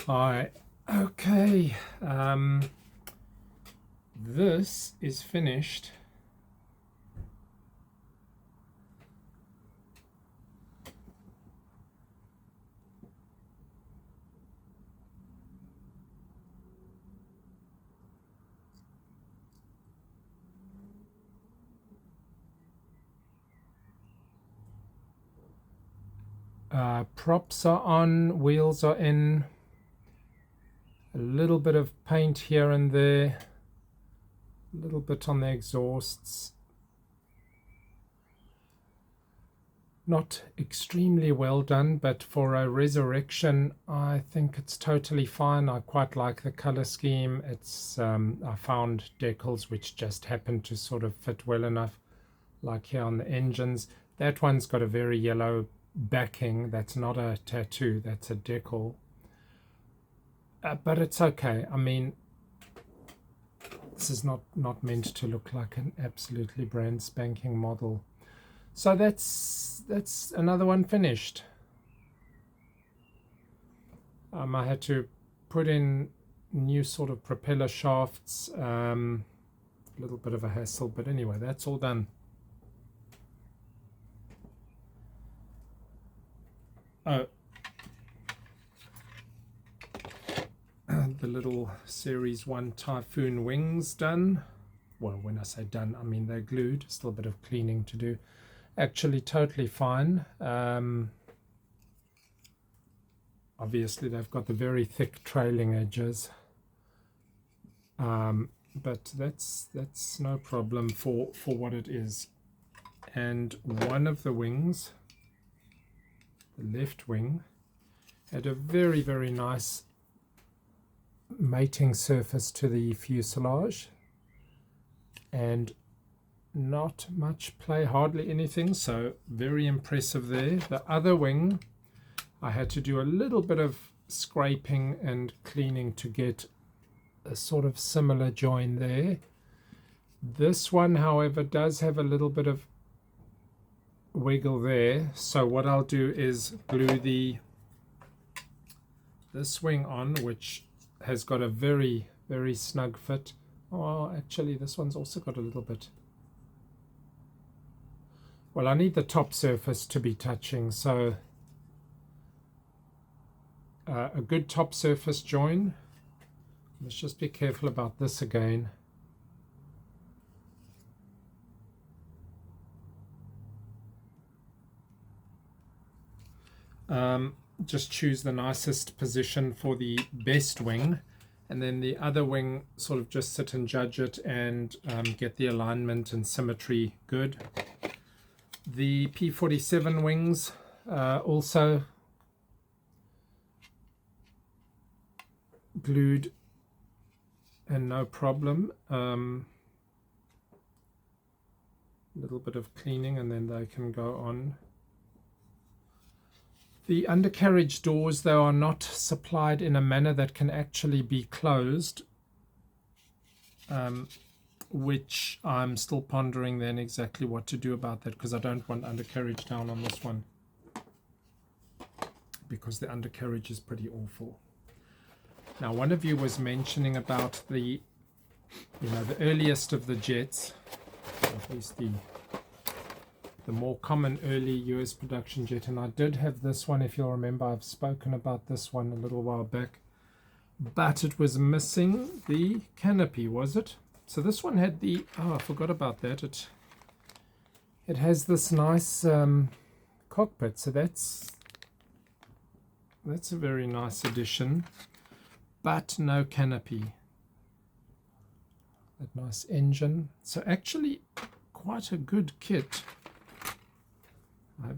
Hi. Okay. This is finished. Props are on, wheels are in, a little bit of paint here and there, a little bit on the exhausts. Not extremely well done, but for a resurrection, I think it's totally fine. I quite like the color scheme. It's I found decals which just happen to sort of fit well enough, like here on the engines. That one's got a very yellow backing. That's not a tattoo, that's a decal. But it's okay. I mean, this is not meant to look like an absolutely brand spanking model. So that's another one finished. I had to put in new sort of propeller shafts, a little bit of a hassle, but anyway, that's all done. Oh, the little Series 1 Typhoon wings done. Well, when I say done, I mean they're glued, still a bit of cleaning to do. Actually totally fine. Obviously they've got the very thick trailing edges, but that's no problem for what it is. And one of the wings, the left wing, had a very nice mating surface to the fuselage and not much play, hardly anything, so very impressive there. The other wing, I had to do a little bit of scraping and cleaning to get a sort of similar join there. This one, however, does have a little bit of wiggle there, so what I'll do is glue this wing on, which has got a very snug fit. Oh, actually this one's also got a little bit. Well, I need the top surface to be touching, so a good top surface join. Let's just be careful about this again. Just choose the nicest position for the best wing, and then the other wing sort of just sit and judge it and get the alignment and symmetry good. The P-47 wings also glued and no problem. Little bit of cleaning and then they can go on. The undercarriage doors, though, are not supplied in a manner that can actually be closed, which I'm still pondering then exactly what to do about that, because I don't want undercarriage down on this one, because the undercarriage is pretty awful. Now, one of you was mentioning about the earliest of the jets, at least the more common early US production jet, and I did have this one, if you'll remember. I've spoken about this one a little while back, but it was missing the canopy, was it? So this one had the, oh, I forgot about that, it has this nice cockpit, so that's a very nice addition, but no canopy. That nice engine, so actually quite a good kit. I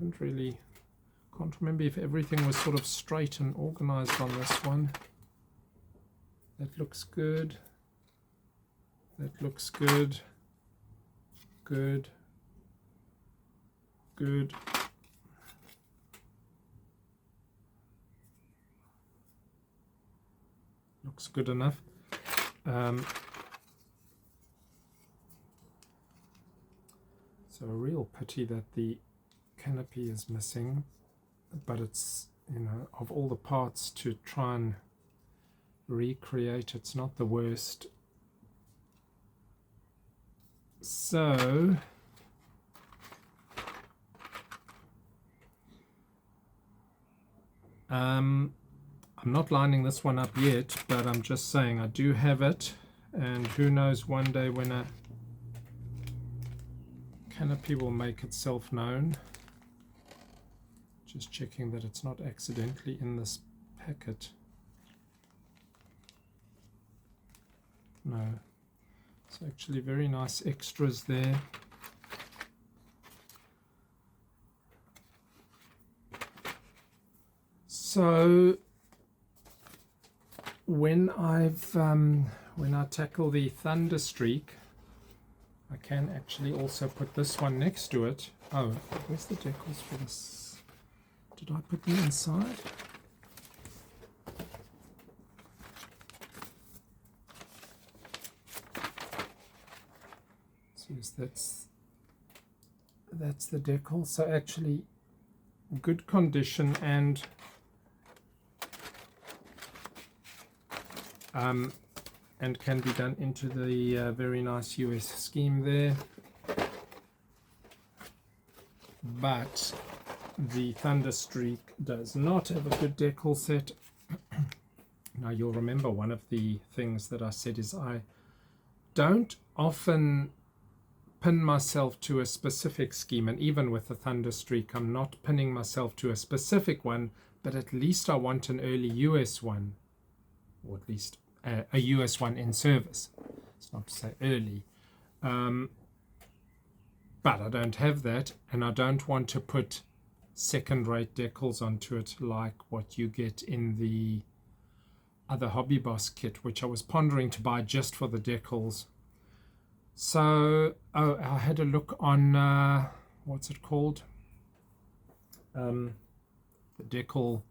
can't remember if everything was sort of straight and organized on this one. That looks good. That looks good. Good. Good. Looks good enough. So a real pity that the canopy is missing, but it's, of all the parts to try and recreate. It's not the worst. So I'm not lining this one up yet, but I'm just saying I do have it, and who knows, one day when a canopy will make itself known. Just checking that it's not accidentally in this packet. No, it's actually very nice extras there. So when I tackle the Thunder Streak, I can actually also put this one next to it. Oh, where's the decals for this? Did I put them inside? So yes, that's the decal. So actually good condition, and can be done into the very nice US scheme there. But the Thunder Streak does not have a good decal set. Now you'll remember one of the things that I said is I don't often pin myself to a specific scheme, and even with the Thunder Streak I'm not pinning myself to a specific one, but at least I want an early US one, or at least a US one in service. It's not to say early, but I don't have that, and I don't want to put second-rate decals onto it like what you get in the other Hobby Boss kit, which I was pondering to buy just for the decals. So I had a look on what's it called, the decal.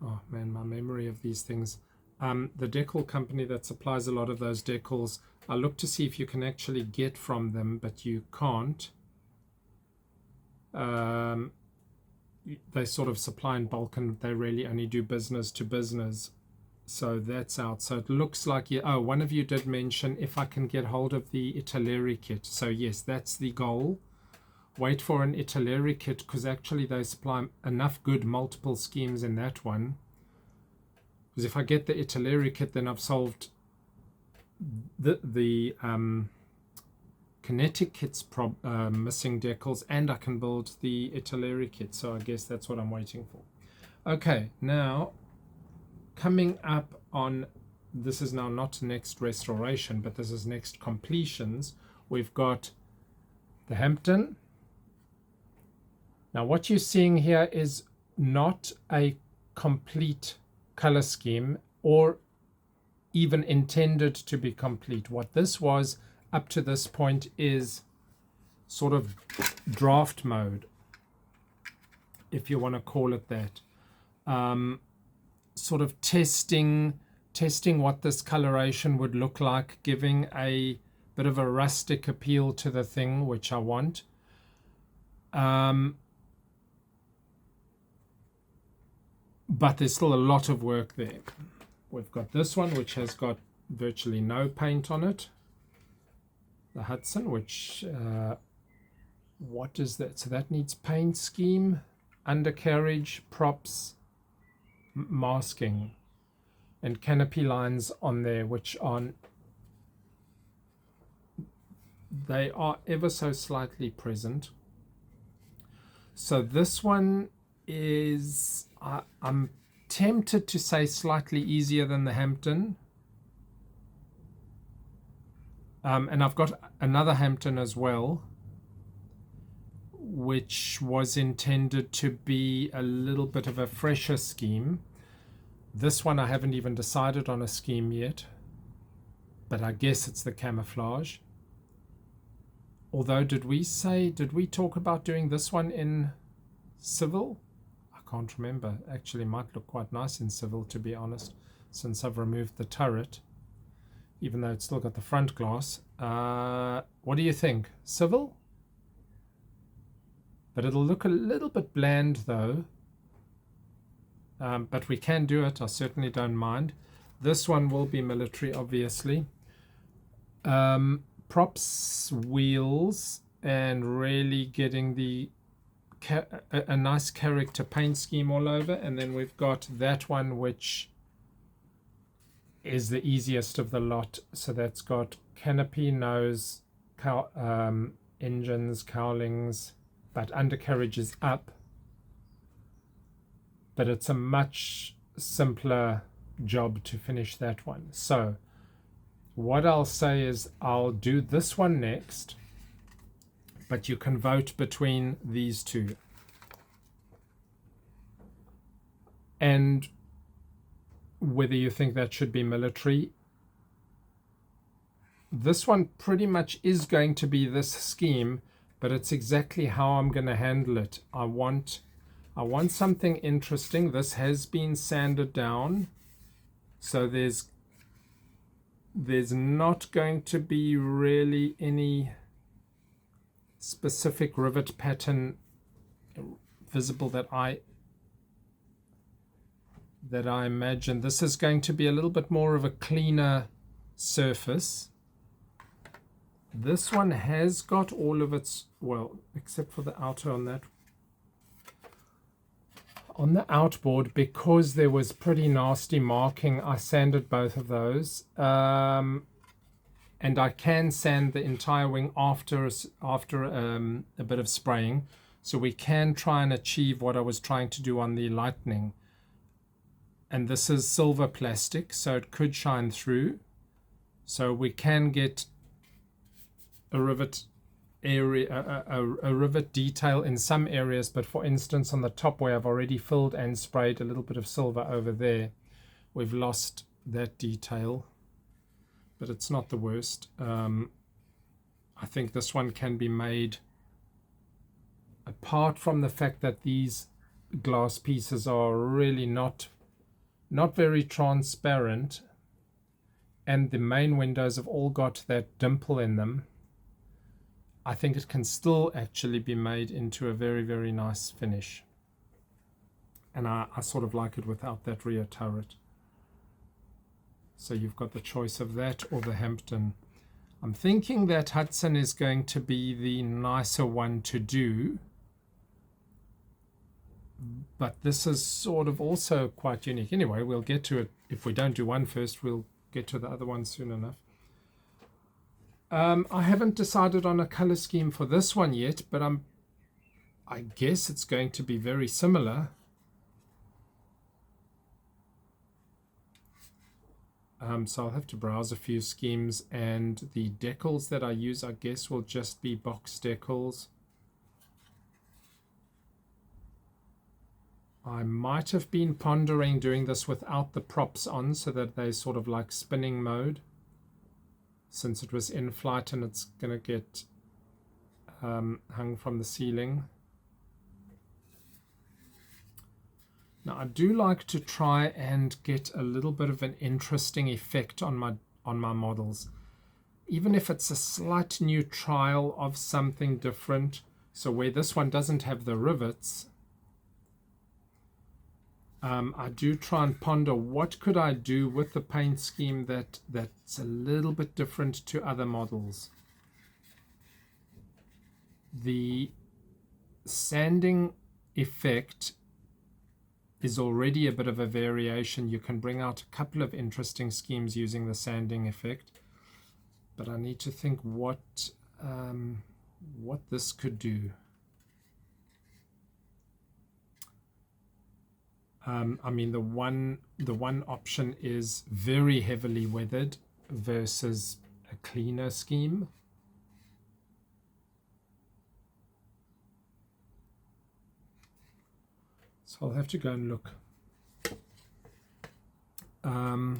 Oh man, my memory of these things. The decal company that supplies a lot of those decals, I looked to see if you can actually get from them, but you can't. They sort of supply in bulk, and they really only do business to business. So that's out. So it looks like, oh, one of you did mention if I can get hold of the Italeri kit. So yes, that's the goal. Wait for an Italeri kit, because actually they supply enough good multiple schemes in that one. Because if I get the Italeri kit, then I've solved the kinetic kit's missing decals, and I can build the Italeri kit. So I guess that's what I'm waiting for. Okay, now coming up on, this is now not next restoration, but this is next completions. We've got the Hampden. Now what you're seeing here is not a complete color scheme, or even intended to be complete. What this was up to this point is sort of draft mode, if you want to call it that. Sort of testing what this coloration would look like, giving a bit of a rustic appeal to the thing, which I want. But there's still a lot of work there. We've got this one, which has got virtually no paint on it. The Hudson, which, what is that? So that needs paint scheme, undercarriage, props, masking, and canopy lines on there, which they are ever so slightly present. So this one is, I'm tempted to say slightly easier than the Hampden. And I've got another Hampden as well, which was intended to be a little bit of a fresher scheme. This one I haven't even decided on a scheme yet, but I guess it's the camouflage. Although did we talk about doing this one in civil? I can't remember. Actually might look quite nice in civil, to be honest, since I've removed the turret, even though it's still got the front glass. What do you think? Civil? But it'll look a little bit bland though. but we can do it. I certainly don't mind. This one will be military, obviously. Props, wheels, and really getting a nice character paint scheme all over. And then we've got that one, which is the easiest of the lot. So that's got canopy, nose, engines, cowlings, but undercarriage is up. But it's a much simpler job to finish that one. So what I'll say is I'll do this one next, but you can vote between these two. And whether you think that should be military. This one pretty much is going to be this scheme, but it's exactly how I'm going to handle it. I want something interesting. This has been sanded down, so there's not going to be really any specific rivet pattern visible that I imagine. This is going to be a little bit more of a cleaner surface. This one has got all of its, well, except for the outer on that. On the outboard, because there was pretty nasty marking, I sanded both of those. And I can sand the entire wing after a bit of spraying. So we can try and achieve what I was trying to do on the Lightning. And this is silver plastic, so it could shine through. So we can get a rivet area, a rivet detail in some areas, but for instance on the top where I've already filled and sprayed a little bit of silver over there, we've lost that detail, but it's not the worst. I think this one can be made, apart from the fact that these glass pieces are really not very transparent, and the main windows have all got that dimple in them. I think it can still actually be made into a very, very nice finish. And I sort of like it without that rear turret. So you've got the choice of that or the Hampden. I'm thinking that Hudson is going to be the nicer one to do. But this is sort of also quite unique. Anyway, we'll get to it. If we don't do one first, we'll get to the other one soon enough. I haven't decided on a color scheme for this one yet, but I guess it's going to be very similar. So I'll have to browse a few schemes, and the decals that I use, I guess, will just be box decals. I might have been pondering doing this without the props on, so that they sort of like spinning mode, since it was in flight and it's going to get hung from the ceiling. Now I do like to try and get a little bit of an interesting effect on my models, even if it's a slight new trial of something different. So where this one doesn't have the rivets, I do try and ponder what could I do with the paint scheme that's a little bit different to other models. The sanding effect is already a bit of a variation. You can bring out a couple of interesting schemes using the sanding effect, but I need to think what this could do. I mean, the one option is very heavily weathered versus a cleaner scheme. So I'll have to go and look. I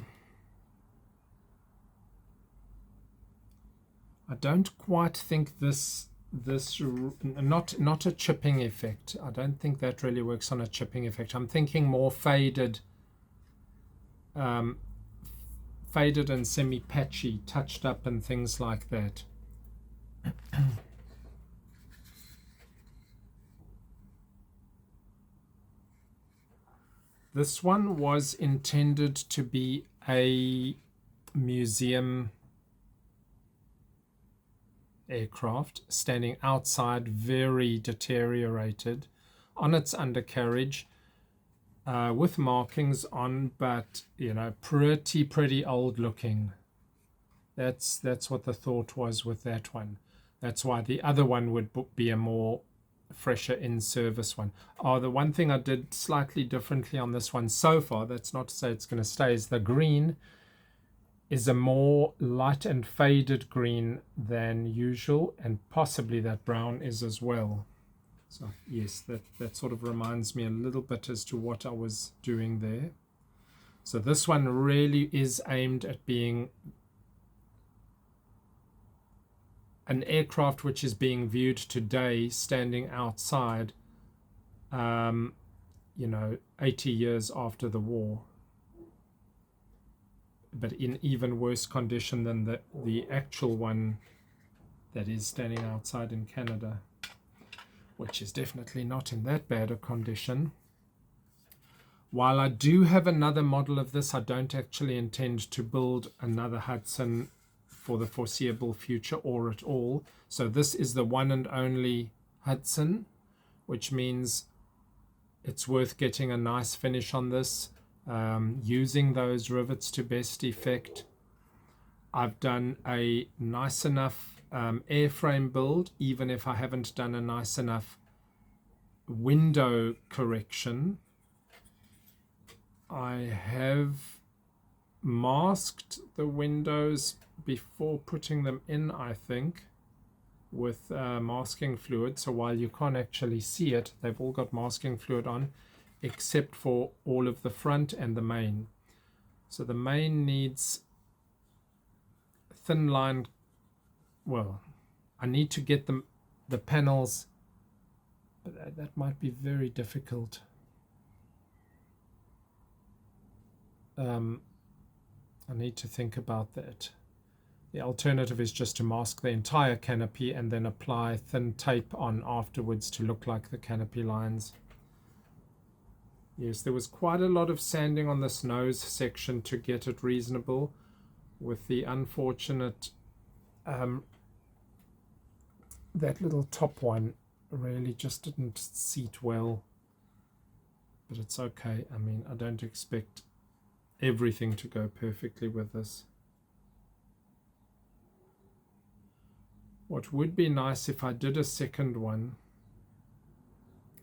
don't quite think this not a chipping effect. I don't think that really works on a chipping effect. I'm thinking more faded and semi-patchy, touched up and things like that. This one was intended to be a museum aircraft standing outside, very deteriorated, on its undercarriage, with markings on, but you know, pretty old looking. That's what the thought was with that one. That's why the other one would be a more fresher in-service one. Oh, the one thing I did slightly differently on this one so far, that's not to say it's going to stay, is the green is a more light and faded green than usual, and possibly that brown is as well. So yes, that sort of reminds me a little bit as to what I was doing there. So this one really is aimed at being an aircraft which is being viewed today standing outside, you know, 80 years after the war, but in even worse condition than the actual one that is standing outside in Canada, which is definitely not in that bad a condition. While I do have another model of this, I don't actually intend to build another Hudson for the foreseeable future or at all. So this is the one and only Hudson, which means it's worth getting a nice finish on this, using those rivets to best effect. I've done a nice enough airframe build, even if I haven't done a nice enough window correction. I have masked the windows before putting them in, I think, with masking fluid. So while you can't actually see it, they've all got masking fluid on, except for all of the front and the main. So the main needs thin line. Well, I need to get the panels, but that might be very difficult. I need to think about that. The alternative is just to mask the entire canopy and then apply thin tape on afterwards to look like the canopy lines. Yes, there was quite a lot of sanding on this nose section to get it reasonable, with the unfortunate that little top one really just didn't seat well. But it's okay. I mean, I don't expect everything to go perfectly with this. What would be nice if I did a second one,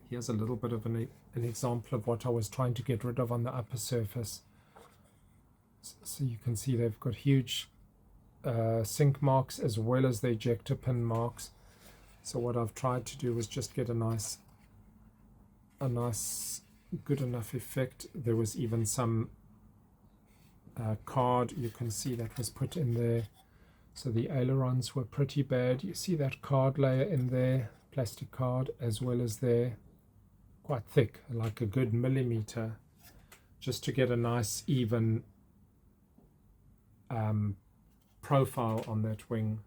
here's a little bit of an example of what I was trying to get rid of on the upper surface. So you can see they've got huge sink marks as well as the ejector pin marks. So what I've tried to do was just get a nice good enough effect. There was even some card, you can see, that was put in there. So the ailerons were pretty bad. You see that card layer in there, plastic card, as well as there, quite thick, like a good millimeter, just to get a nice even profile on that wing.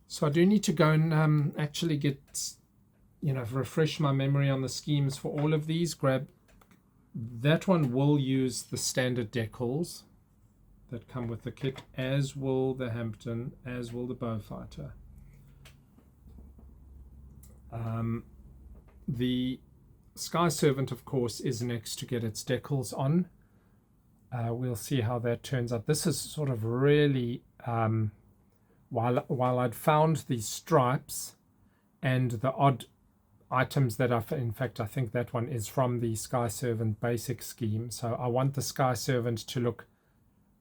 So I do need to go and actually get, refresh my memory on the schemes for all of these. That one will use the standard decals that come with the kit, as will the Hampden, as will the Beaufighter. The Sky Servant, of course, is next to get its decals on. We'll see how that turns out. This is sort of really, while I'd found the stripes and the odd items that in fact, I think that one is from the Sky Servant basic scheme. So I want the Sky Servant to look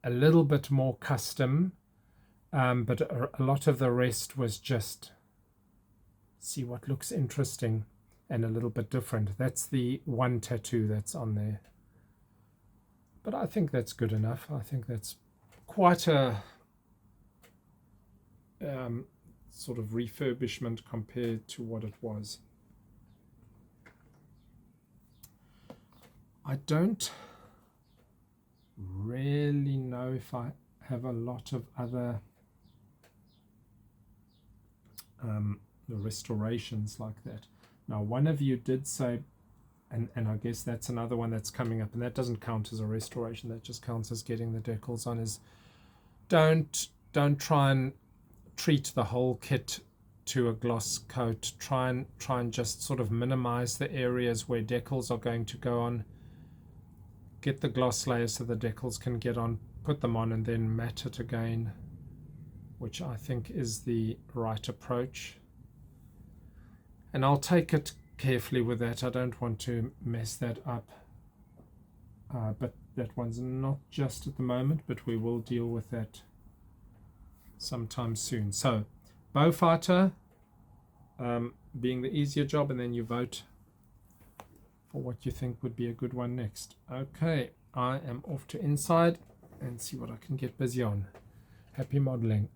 a little bit more custom, but a lot of the rest was just see what looks interesting and a little bit different. That's the one tattoo that's on there. But I think that's good enough. I think that's quite a sort of refurbishment compared to what it was. I don't really know if I have a lot of other restorations like that. Now, one of you did say, and I guess that's another one that's coming up, and that doesn't count as a restoration, that just counts as getting the decals on, is don't try and treat the whole kit to a gloss coat. Try and just sort of minimize the areas where decals are going to go on. Get the gloss layer so the decals can get on, put them on, and then matte it again, which I think is the right approach. And I'll take it carefully with that. I don't want to mess that up. But that one's not just at the moment, but we will deal with that sometime soon. So Beaufighter being the easier job, and then you vote for what you think would be a good one next. Okay, I am off to inside and see what I can get busy on. Happy modeling.